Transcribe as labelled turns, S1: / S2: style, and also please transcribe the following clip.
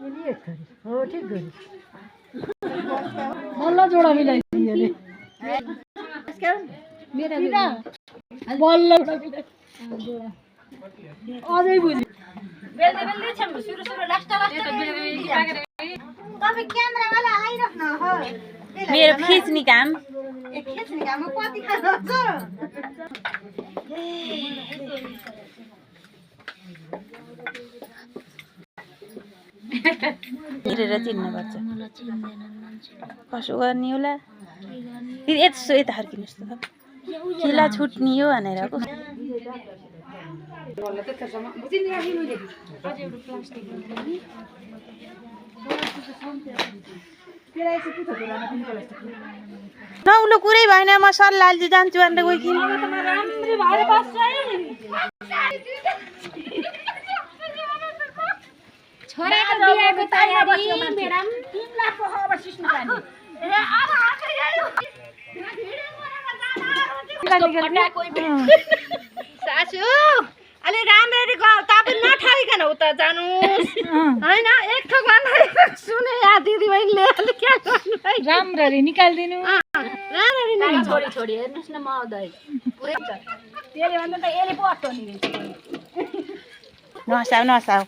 S1: हो ठिक गरी बल्ल जोडा मिलाइदियो अरे मेरा बल्ल जोडा अझै बुझ्यो बेल्दै बेल्दै छ सुरु सुरु लास्ट तपाईँ क्यामेरावाला आइराख्नु हो
S2: मेरो खिच्ने काम
S1: खिच्ने काम कति खानुहुन्छ
S2: हेरेर चिन्नुपर्छ कसो गर्ने होला यसो यता फर्किनुहोस् त किला छुट्ने हो भनेर नौलो कुरै भएन म सल्लाह जान्छु भनेर गइ किन
S1: छोराको बिहेको तयारी मेडम 3 लाख को अब सिस्नु पानी सासु अलि राम्ररी तपाईँ नठाइकन उता जानुस् हैन एक ठोक सुने या दिदी बहिनीले अलि के गर्नु राम्ररी निकाल्दिनु राम्ररी नि छोडी छोडी हेर्नुस् न म आउँदै पुरै छ त्यसले भन्दा त एले पो अट्टो नि
S2: नसाउ नसाउ